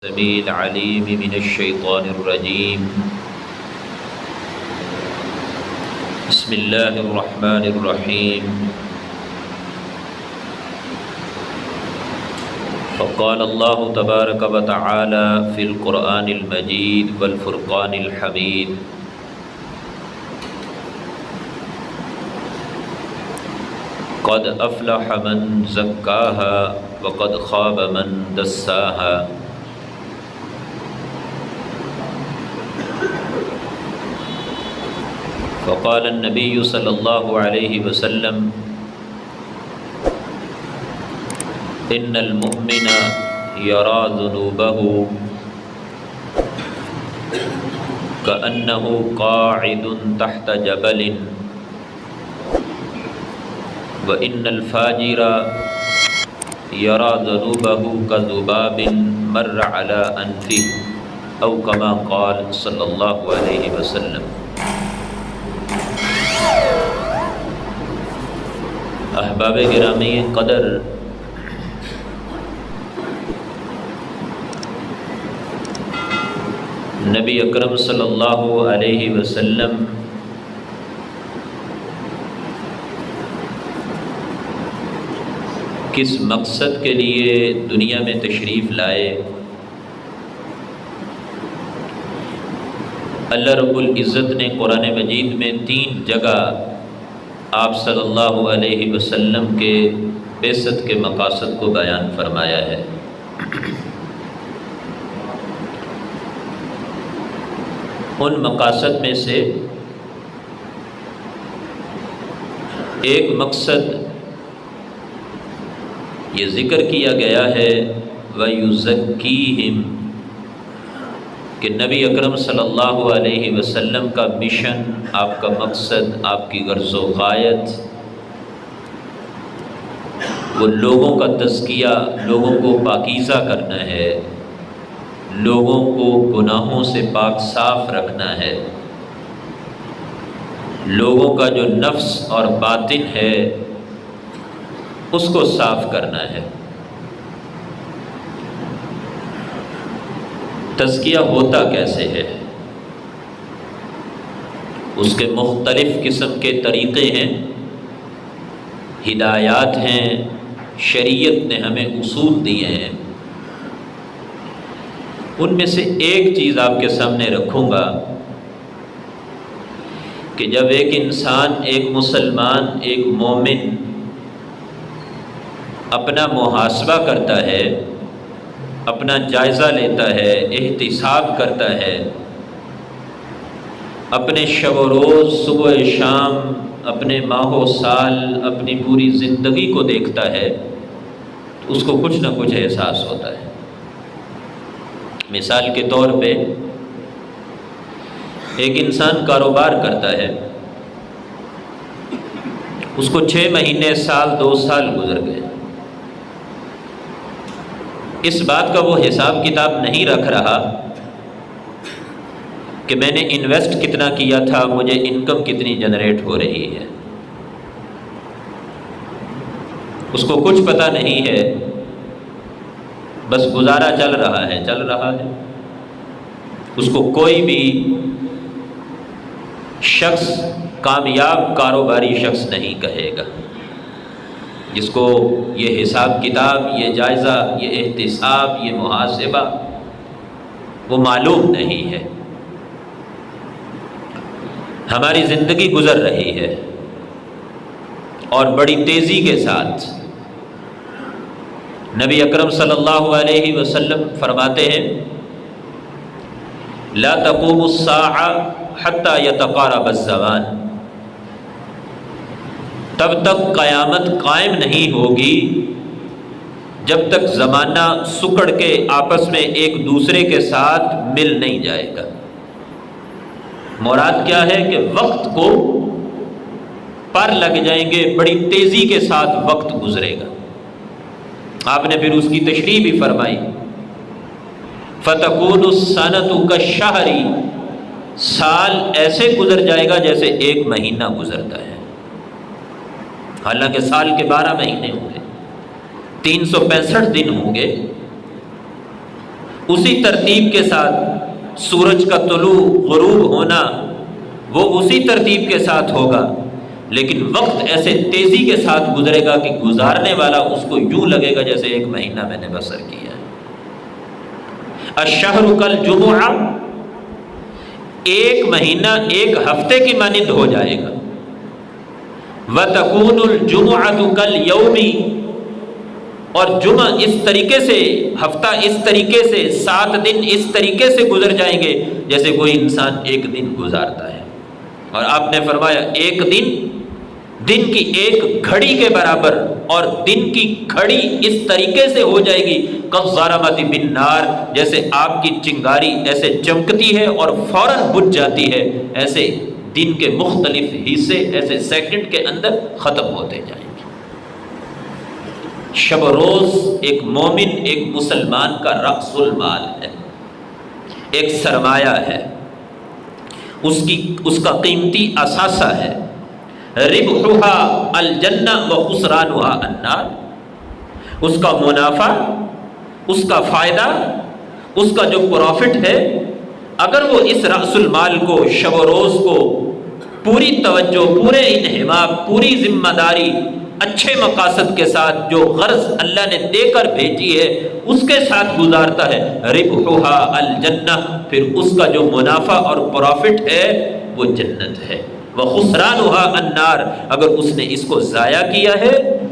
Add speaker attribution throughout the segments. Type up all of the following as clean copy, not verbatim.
Speaker 1: السميع العليم من الشيطان الرجيم. بسم الله الرحمن الرحيم. فقال الله تبارك وتعالى في القرآن المجيد والفرقان الحميد: قد أفلح من زكاها وقد خاب من دساها. فقال النبي صلى الله عليه وسلم: إن المؤمن يرى ذنوبه كأنه قاعد تحت جبل، وإن الفاجر يرى ذنوبه كذباب مر على أنفه، أو كما قال صلى الله عليه وسلم. احباب گرامی قدر، نبی اکرم صلی اللہ علیہ وسلم کس مقصد کے لیے دنیا میں تشریف لائے؟ اللہ رب العزت نے قرآن مجید میں 3 جگہ آپ صلی اللہ علیہ وسلم کے بعثت کے مقاصد کو بیان فرمایا ہے۔ ان مقاصد میں سے ایک مقصد یہ ذکر کیا گیا ہے وَيُزَكِّيهِمْ، کہ نبی اکرم صلی اللہ علیہ وسلم کا مشن، آپ کا مقصد، آپ کی غرض و غایت وہ لوگوں کا تزکیہ، لوگوں کو پاکیزہ کرنا ہے، لوگوں کو گناہوں سے پاک صاف رکھنا ہے، لوگوں کا جو نفس اور باطن ہے اس کو صاف کرنا ہے۔ تزکیہ ہوتا کیسے ہے؟ اس کے مختلف قسم کے طریقے ہیں، ہدایات ہیں، شریعت نے ہمیں اصول دیے ہیں۔ ان میں سے ایک چیز آپ کے سامنے رکھوں گا کہ جب ایک انسان، ایک مسلمان، ایک مومن اپنا محاسبہ کرتا ہے، اپنا جائزہ لیتا ہے، احتساب کرتا ہے، اپنے شب و روز، صبح و شام، اپنے ماہ و سال، اپنی پوری زندگی کو دیکھتا ہے تو اس کو کچھ نہ کچھ احساس ہوتا ہے۔ مثال کے طور پہ ایک انسان کاروبار کرتا ہے، اس کو 6 مہینے، سال، 2 سال گزر گئے، اس بات کا وہ حساب کتاب نہیں رکھ رہا کہ میں نے انویسٹ کتنا کیا تھا، مجھے انکم کتنی جنریٹ ہو رہی ہے، اس کو کچھ پتہ نہیں ہے، بس گزارا چل رہا ہے۔ اس کو کوئی بھی شخص کامیاب کاروباری شخص نہیں کہے گا، جس کو یہ حساب کتاب، یہ جائزہ، یہ احتساب، یہ محاسبہ وہ معلوم نہیں ہے۔ ہماری زندگی گزر رہی ہے اور بڑی تیزی کے ساتھ۔ نبی اکرم صلی اللہ علیہ وسلم فرماتے ہیں: لا تقوم الساعة حتى يتقارب الزمان، تب تک قیامت قائم نہیں ہوگی جب تک زمانہ سکڑ کے آپس میں ایک دوسرے کے ساتھ مل نہیں جائے گا۔ مراد کیا ہے کہ وقت کو پر لگ جائیں گے، بڑی تیزی کے ساتھ وقت گزرے گا۔ آپ نے پھر اس کی تشریح بھی فرمائی: فَتَكُونُ السَّنَةُ كَالشَّهْرِ، سال ایسے گزر جائے گا جیسے 1 مہینہ گزرتا ہے، حالانکہ سال کے 12 مہینے ہوں گے، 365 دن ہوں گے، اسی ترتیب کے ساتھ سورج کا طلوع غروب ہونا وہ اسی ترتیب کے ساتھ ہوگا، لیکن وقت ایسے تیزی کے ساتھ گزرے گا کہ گزارنے والا اس کو یوں لگے گا جیسے 1 مہینہ میں نے بسر کیا ہے۔ الشہر کالجمعہ، 1 مہینہ 1 ہفتے کی مانند ہو جائے گا۔ وَتَكُونُ الْجُمُعَةُ كَالْيَوْمِ، اور جمعہ اس طریقے سے، ہفتہ اس طریقے سے، 7 دن اس طریقے سے گزر جائیں گے جیسے کوئی انسان 1 دن گزارتا ہے۔ اور آپ نے فرمایا 1 دن کی 1 گھڑی کے برابر، اور دن کی گھڑی اس طریقے سے ہو جائے گی کالظلمۃ بالنار، جیسے آگ کی چنگاری ایسے چمکتی ہے اور فوراً بجھ جاتی ہے، ایسے دن کے مختلف حصے ایسے سیکنڈ کے اندر ختم ہوتے جائیں گے۔ شب و روز ایک مومن، ایک مسلمان کا رأس المال ہے، ایک سرمایہ ہے، اس کا قیمتی اثاثہ ہے۔ ربحھا الجنہ و خسرانھا النار، اس کا منافع، اس کا فائدہ، اس کا جو پروفٹ ہے، اگر وہ اس رأس المال کو، شب و روز کو پوری توجہ، پورے انہمام، پوری ذمہ داری، اچھے مقاصد کے ساتھ جو غرض اللہ نے دے کر بھیجی ہے اس کے ساتھ گزارتا ہے، ربحھا الجنہ، پھر اس کا جو منافع اور پروفٹ ہے وہ جنت ہے۔ وخسرانھا النار، اگر اس نے اس کو ضائع کیا ہے،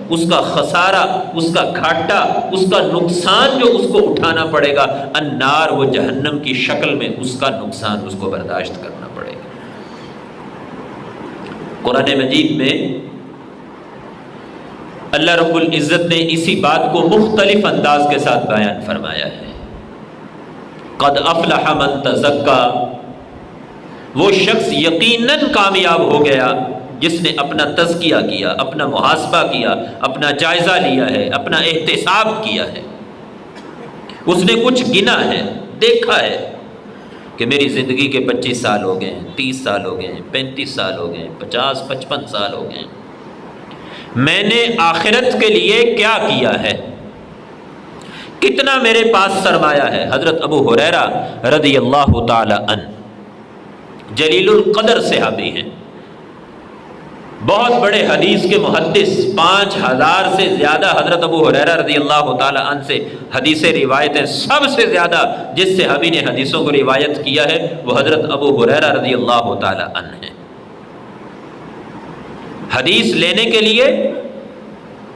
Speaker 1: اس کا خسارہ، اس کا گھاٹا، اس کا نقصان جو اس کو اٹھانا پڑے گا، النار، وہ جہنم کی شکل میں اس کا نقصان اس کو برداشت کرنا پڑے گا۔ قرآن مجید میں اللہ رب العزت نے اسی بات کو مختلف انداز کے ساتھ بیان فرمایا ہے۔ قد افلح من تزکا، وہ شخص یقیناً کامیاب ہو گیا جس نے اپنا تزکیہ کیا، اپنا محاسبہ کیا، اپنا جائزہ لیا ہے، اپنا احتساب کیا ہے۔ اس نے کچھ گنا ہے، دیکھا ہے کہ میری زندگی کے 25 سال ہو گئے ہیں، 30 سال ہو گئے ہیں، 35 سال ہو گئے ہیں، 50-55 سال ہو گئے ہیں، میں نے آخرت کے لیے کیا کیا ہے، کتنا میرے پاس سرمایہ ہے۔ حضرت ابو ہریرہ رضی اللہ تعالی عنہ جلیل القدر صحابی ہیں، بہت بڑے حدیث کے محدث، 5000 سے زیادہ حضرت ابو ہریرہ رضی اللہ تعالی عنہ سے حدیثیں روایتیں، سب سے زیادہ جس صحابی نے حدیثوں کو روایت کیا ہے وہ حضرت ابو ہریرہ رضی اللہ تعالی عنہ ہیں۔ حدیث لینے کے لیے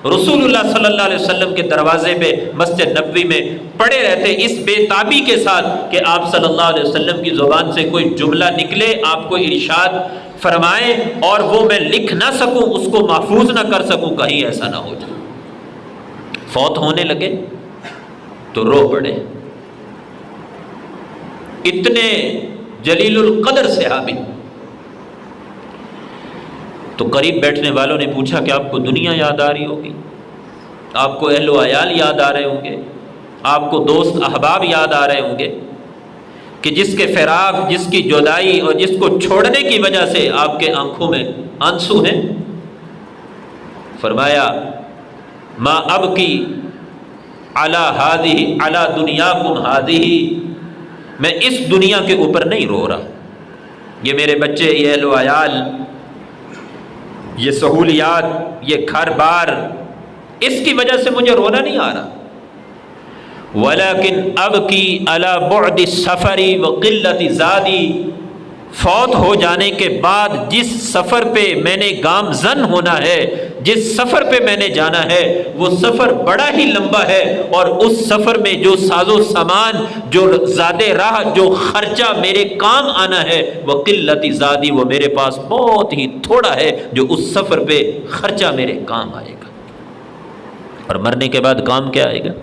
Speaker 1: رسول اللہ صلی اللہ علیہ وسلم کے دروازے پہ مسجد نبوی میں پڑے رہتے، اس بے تابی کے ساتھ کہ آپ صلی اللہ علیہ وسلم کی زبان سے کوئی جملہ نکلے، آپ کو ارشاد فرمائیں اور وہ میں لکھ نہ سکوں، اس کو محفوظ نہ کر سکوں، کہیں ایسا نہ ہو جائے۔ فوت ہونے لگے تو رو پڑے، اتنے جلیل القدر صحابی۔ تو قریب بیٹھنے والوں نے پوچھا کہ آپ کو دنیا یاد آ رہی ہوگی، آپ کو اہل و عیال یاد آ رہے ہوں گے، آپ کو دوست احباب یاد آ رہے ہوں گے کہ جس کے فراق، جس کی جدائی اور جس کو چھوڑنے کی وجہ سے آپ کے آنکھوں میں آنسو ہیں۔ فرمایا ما ابکی علی ہذہ علی دنیاکم ہذہ، میں اس دنیا کے اوپر نہیں رو رہا، یہ میرے بچے، یہ اہل و عیال، یہ سہولیات، یہ گھر بار، اس کی وجہ سے مجھے رونا نہیں آ رہا، ولیکن ابکی علی بعد السفر وقلت زادی، فوت ہو جانے کے بعد جس سفر پہ میں نے گامزن ہونا ہے، جس سفر پہ میں نے جانا ہے، وہ سفر بڑا ہی لمبا ہے، اور اس سفر میں جو ساز و سامان، جو زادے راہ، جو خرچہ میرے کام آنا ہے، وہ قلت زادی، وہ میرے پاس بہت ہی تھوڑا ہے جو اس سفر پہ خرچہ میرے کام آئے گا۔ اور مرنے کے بعد کام کیا آئے گا؟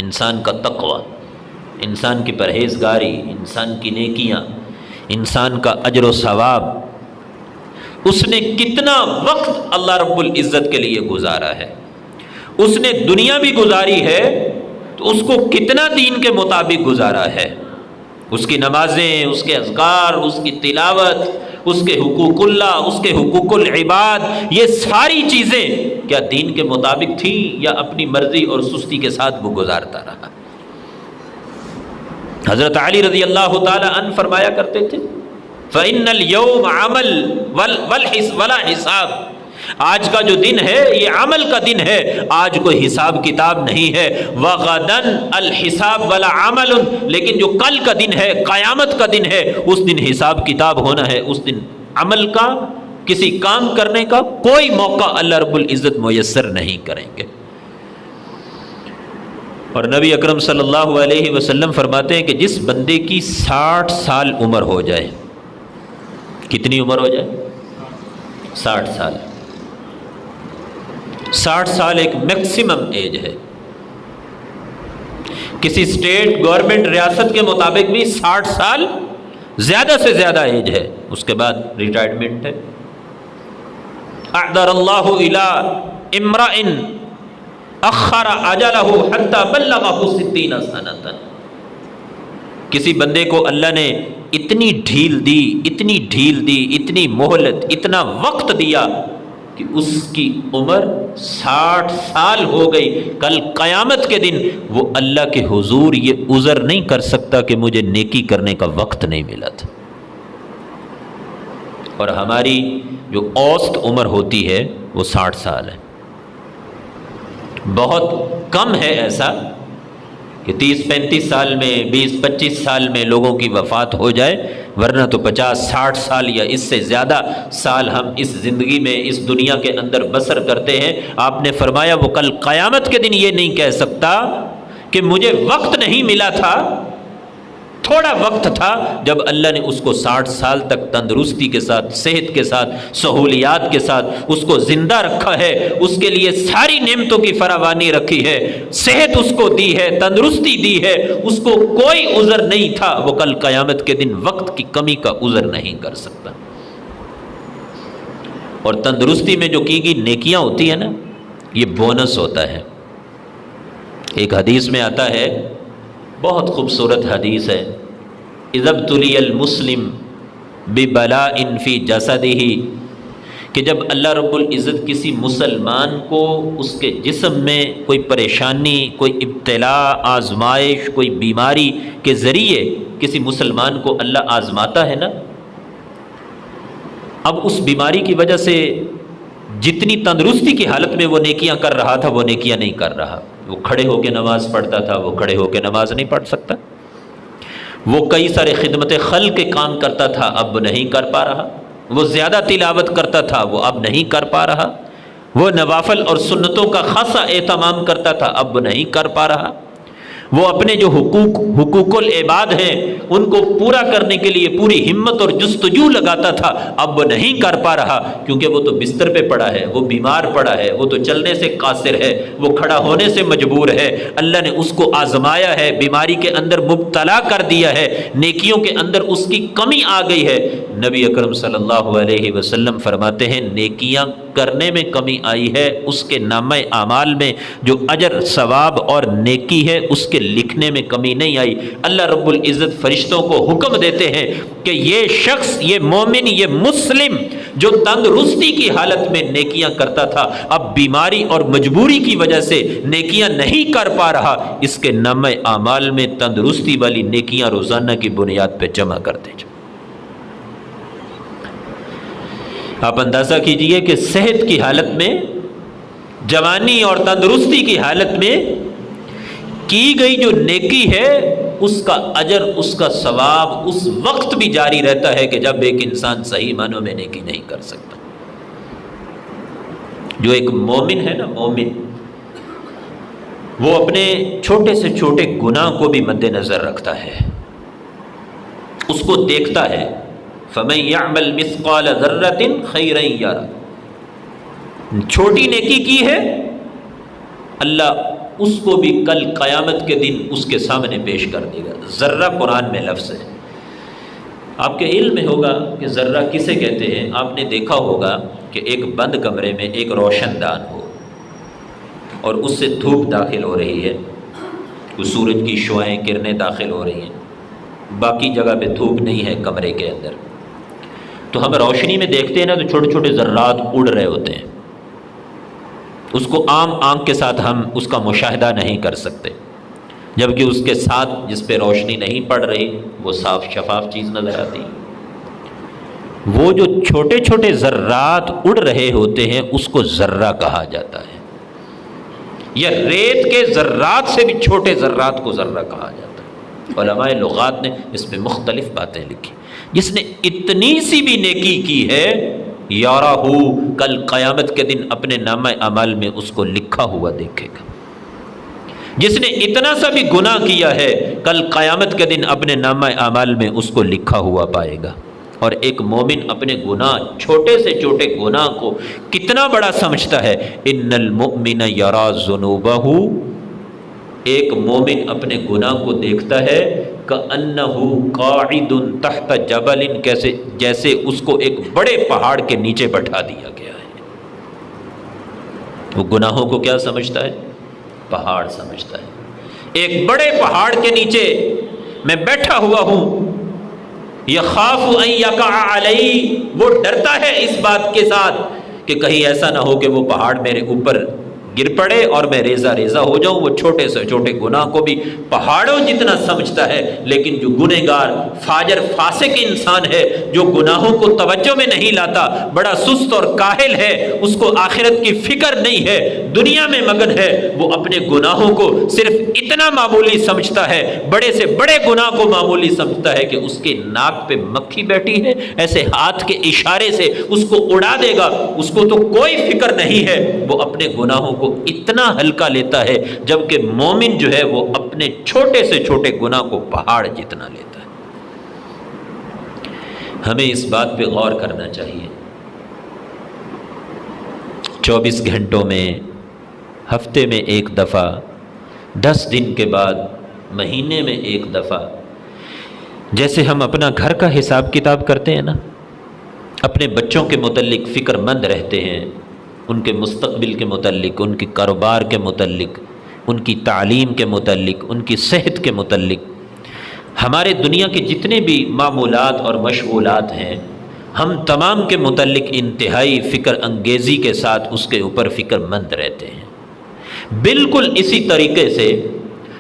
Speaker 1: انسان کا تقوی، انسان کی پرہیزگاری، انسان کی نیکیاں، انسان کا اجر و ثواب۔ اس نے کتنا وقت اللہ رب العزت کے لیے گزارا ہے، اس نے دنیا بھی گزاری ہے تو اس کو کتنا دین کے مطابق گزارا ہے، اس کی نمازیں، اس کے اذکار، اس کی تلاوت، اس کے حقوق اللہ، اس کے حقوق العباد، یہ ساری چیزیں کیا دین کے مطابق تھیں یا اپنی مرضی اور سستی کے ساتھ وہ گزارتا رہا؟ حضرت علی رضی اللہ تعالی عنہ فرمایا کرتے تھے فَإِنَّ الْيَوْمَ عَمَلْ وَلَا حِسَاب، آج کا جو دن ہے یہ عمل کا دن ہے، آج کوئی حساب کتاب نہیں ہے۔ وَغَدًا الْحِسَاب وَلَا عَمَلٌ، لیکن جو کل کا دن ہے، قیامت کا دن ہے، اس دن حساب کتاب ہونا ہے، اس دن عمل کا، کسی کام کرنے کا کوئی موقع اللہ رب العزت میسر نہیں کریں گے۔ اور نبی اکرم صلی اللہ علیہ وسلم فرماتے ہیں کہ جس بندے کی 60 سال عمر ہو جائے، کتنی عمر ہو جائے؟ 60 سال۔ 60 سال ایک میکسیمم ایج ہے، کسی اسٹیٹ گورنمنٹ ریاست کے مطابق بھی 60 سال زیادہ سے زیادہ ایج ہے، اس کے بعد ریٹائرمنٹ ہے۔ اعذر اللہ الی امرئ اخر اجلہ حتی بلغہ 60 سنۃ، کسی بندے کو اللہ نے اتنی ڈھیل دی، اتنی مہلت، اتنا وقت دیا کہ اس کی عمر 60 سال ہو گئی، کل قیامت کے دن وہ اللہ کے حضور یہ عذر نہیں کر سکتا کہ مجھے نیکی کرنے کا وقت نہیں ملا تھا۔ اور ہماری جو اوسط عمر ہوتی ہے وہ 60 سال ہے۔ بہت کم ہے ایسا کہ 30-35 سال میں، 20-25 سال میں لوگوں کی وفات ہو جائے، ورنہ تو 50-60 سال یا اس سے زیادہ سال ہم اس زندگی میں، اس دنیا کے اندر بسر کرتے ہیں۔ آپ نے فرمایا وہ کل قیامت کے دن یہ نہیں کہہ سکتا کہ مجھے وقت نہیں ملا تھا، تھوڑا وقت تھا، جب اللہ نے اس کو 60 سال تک تندرستی کے ساتھ، صحت کے ساتھ، سہولیات کے ساتھ اس کو زندہ رکھا ہے، اس کے لیے ساری نعمتوں کی فراوانی رکھی ہے، صحت اس کو دی ہے، تندرستی دی ہے، اس کو کوئی عذر نہیں تھا، وہ کل قیامت کے دن وقت کی کمی کا عذر نہیں کر سکتا۔ اور تندرستی میں جو کی گئی نیکیاں ہوتی ہیں نا، یہ بونس ہوتا ہے۔ ایک حدیث میں آتا ہے، بہت خوبصورت حدیث ہے، اذا ابتلی المسلم ببلاء فی جسدہ، کہ جب اللہ رب العزت کسی مسلمان کو اس کے جسم میں کوئی پریشانی، کوئی ابتلا، آزمائش، کوئی بیماری کے ذریعے کسی مسلمان کو اللہ آزماتا ہے نا، اب اس بیماری کی وجہ سے جتنی تندرستی کی حالت میں وہ نیکیاں کر رہا تھا وہ نیکیاں نہیں کر رہا، وہ کھڑے ہو کے نماز پڑھتا تھا، وہ کھڑے ہو کے نماز نہیں پڑھ سکتا، وہ کئی سارے خدمت خلق کے کام کرتا تھا، اب نہیں کر پا رہا، وہ زیادہ تلاوت کرتا تھا، وہ اب نہیں کر پا رہا، وہ نوافل اور سنتوں کا خاصا اہتمام کرتا تھا، اب نہیں کر پا رہا، وہ اپنے جو حقوق العباد ہیں ان کو پورا کرنے کے لیے پوری ہمت اور جستجو لگاتا تھا، اب وہ نہیں کر پا رہا، کیونکہ وہ تو بستر پہ پڑا ہے، وہ بیمار پڑا ہے، وہ تو چلنے سے قاصر ہے، وہ کھڑا ہونے سے مجبور ہے، اللہ نے اس کو آزمایا ہے، بیماری کے اندر مبتلا کر دیا ہے، نیکیوں کے اندر اس کی کمی آ گئی ہے۔ نبی اکرم صلی اللہ علیہ وسلم فرماتے ہیں نیکیاں کرنے میں کمی آئی ہے، اس کے نامہ اعمال میں جو اجر، ثواب اور نیکی ہے اس کے لکھنے میں کمی نہیں آئی۔ اللہ رب العزت فرشتوں کو حکم دیتے ہیں کہ یہ شخص، یہ مومن، یہ مسلم جو تندرستی کی حالت میں نیکیاں کرتا تھا، اب بیماری اور مجبوری کی وجہ سے نیکیاں نہیں کر پا رہا، اس کے نامہ اعمال میں تندرستی والی نیکیاں روزانہ کی بنیاد پہ جمع کر دے۔ آپ اندازہ کیجئے کہ صحت کی حالت میں، جوانی اور تندرستی کی حالت میں کی گئی جو نیکی ہے اس کا اجر، اس کا ثواب اس وقت بھی جاری رہتا ہے کہ جب ایک انسان صحیح معنوں میں نیکی نہیں کر سکتا۔ جو ایک مومن ہے نا، مومن، وہ اپنے چھوٹے سے چھوٹے گناہ کو بھی مد نظر رکھتا ہے، اس کو دیکھتا ہے، فَمَن يَعْمَلْ مِثْقَالَ ذَرَّةٍ خَيْرًا يَرَهُ، چھوٹی نیکی کی ہے، اللہ اس کو بھی کل قیامت کے دن اس کے سامنے پیش کر دے گا۔ ذرہ قرآن میں لفظ ہے، آپ کے علم میں ہوگا کہ ذرہ کسے کہتے ہیں۔ آپ نے دیکھا ہوگا کہ ایک بند کمرے میں ایک روشن دان ہو اور اس سے دھوپ داخل ہو رہی ہے، سورج کی شعاعیں، کرنیں داخل ہو رہی ہیں، باقی جگہ پہ دھوپ نہیں ہے کمرے کے اندر، تو ہم روشنی میں دیکھتے ہیں نا تو چھوٹے چھوٹے ذرات اڑ رہے ہوتے ہیں، اس کو عام آنکھ کے ساتھ ہم اس کا مشاہدہ نہیں کر سکتے، جبکہ اس کے ساتھ جس پہ روشنی نہیں پڑ رہی وہ صاف شفاف چیز نظر آتی ہے۔ وہ جو چھوٹے چھوٹے ذرات اڑ رہے ہوتے ہیں اس کو ذرہ کہا جاتا ہے، یا ریت کے ذرات سے بھی چھوٹے ذرات کو ذرہ کہا جاتا ہے۔ علماء لغات نے اس پہ مختلف باتیں لکھی۔ جس نے اتنی سی بھی نیکی کی ہے یارہ کل قیامت کے دن اپنے نامہ اعمال میں اس کو لکھا ہوا دیکھے گا۔ جس نے اتنا سا بھی گناہ کیا ہے کل قیامت کے دن اپنے نامہ اعمال میں اس کو لکھا ہوا پائے گا۔ اور ایک مومن اپنے گناہ، چھوٹے سے چھوٹے گناہ کو کتنا بڑا سمجھتا ہے۔ ان المؤمن یرا ذنوبہ، ایک مومن اپنے گناہ کو دیکھتا ہے کأنہ قاعد تحت جبل، جیسے اس کو ایک بڑے پہاڑ کے نیچے بٹھا دیا گیا ہے۔ وہ گناہوں کو کیا سمجھتا ہے؟ پہاڑ سمجھتا ہے۔ ایک بڑے پہاڑ کے نیچے میں بیٹھا ہوا ہوں، یخاف ان یقع علی، وہ ڈرتا ہے اس بات کے ساتھ کہ کہیں ایسا نہ ہو کہ وہ پہاڑ میرے اوپر گر پڑے اور میں ریزہ ریزہ ہو جاؤں۔ وہ چھوٹے سے چھوٹے گناہ کو بھی پہاڑوں جتنا سمجھتا ہے، لیکن جو گنہگار فاجر فاسق انسان ہے، جو گناہوں کو توجہ میں نہیں لاتا، بڑا سست اور کاہل ہے، اس کو آخرت کی فکر نہیں ہے، دنیا میں مگن ہے، وہ اپنے گناہوں کو صرف اتنا معمولی سمجھتا ہے، بڑے سے بڑے گناہ کو معمولی سمجھتا ہے کہ اس کے ناک پہ مکھی بیٹھی ہے، ایسے ہاتھ کے اشارے سے اس کو اڑا دے گا، اس کو تو کوئی فکر نہیں ہے۔ وہ اپنے گناہوں کو اتنا ہلکا لیتا ہے، جبکہ مومن جو ہے وہ اپنے چھوٹے سے چھوٹے گناہ کو پہاڑ جتنا لیتا ہے۔ ہمیں اس بات پہ غور کرنا چاہیے۔ 24 گھنٹوں میں، ہفتے میں ایک دفعہ، 10 دن کے بعد، مہینے میں ایک دفعہ، جیسے ہم اپنا گھر کا حساب کتاب کرتے ہیں نا، اپنے بچوں کے متعلق فکر مند رہتے ہیں، ان کے مستقبل کے متعلق، ان کے کاروبار کے متعلق، ان کی تعلیم کے متعلق، ان کی صحت کے متعلق، ہمارے دنیا کے جتنے بھی معمولات اور مشغولات ہیں، ہم تمام کے متعلق انتہائی فکر انگیزی کے ساتھ اس کے اوپر فکر مند رہتے ہیں۔ بالکل اسی طریقے سے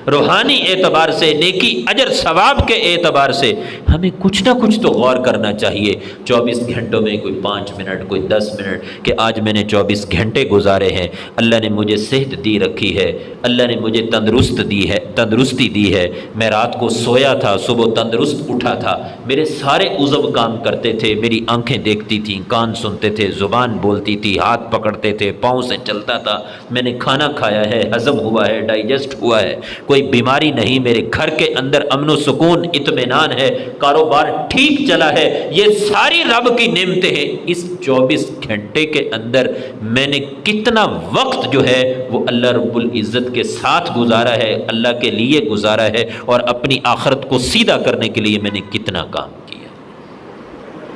Speaker 1: روحانی اعتبار سے، نیکی اجر ثواب کے اعتبار سے ہمیں کچھ نہ کچھ تو غور کرنا چاہیے۔ 24 گھنٹوں میں کوئی 5 منٹ، کوئی 10 منٹ، کہ آج میں نے 24 گھنٹے گزارے ہیں، اللہ نے مجھے صحت دی رکھی ہے، اللہ نے مجھے تندرستی دی ہے، میں رات کو سویا تھا، صبح تندرست اٹھا تھا، میرے سارے عضو کام کرتے تھے، میری آنکھیں دیکھتی تھیں، کان سنتے تھے، زبان بولتی تھی، ہاتھ پکڑتے تھے، پاؤں سے چلتا تھا، میں نے کھانا کھایا ہے، ہضم ہوا ہے، ڈائجسٹ ہوا ہے، کوئی بیماری نہیں، میرے گھر کے اندر امن و سکون، اطمینان ہے، کاروبار ٹھیک چلا ہے، یہ ساری رب کی نعمتیں ہیں۔ اس 24 گھنٹے کے اندر میں نے کتنا وقت جو ہے وہ اللہ رب العزت کے ساتھ گزارا ہے، اللہ کے لیے گزارا ہے، اور اپنی آخرت کو سیدھا کرنے کے لیے میں نے کتنا کام کیا۔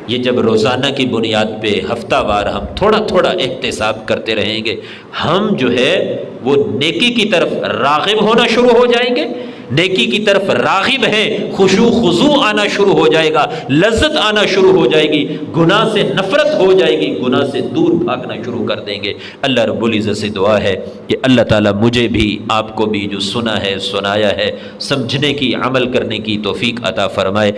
Speaker 1: یہ جب روزانہ کی بنیاد پہ ہفتہ وار ہم تھوڑا تھوڑا احتساب کرتے رہیں گے، ہم جو ہے وہ نیکی کی طرف راغب ہونا شروع ہو جائیں گے، نیکی کی طرف راغب ہیں، خشوع خضوع آنا شروع ہو جائے گا، لذت آنا شروع ہو جائے گی، گناہ سے نفرت ہو جائے گی، گناہ سے دور بھاگنا شروع کر دیں گے۔ اللہ رب العزت سے دعا ہے کہ اللہ تعالیٰ مجھے بھی، آپ کو بھی جو سنا ہے، سنایا ہے، سمجھنے کی، عمل کرنے کی توفیق عطا فرمائے۔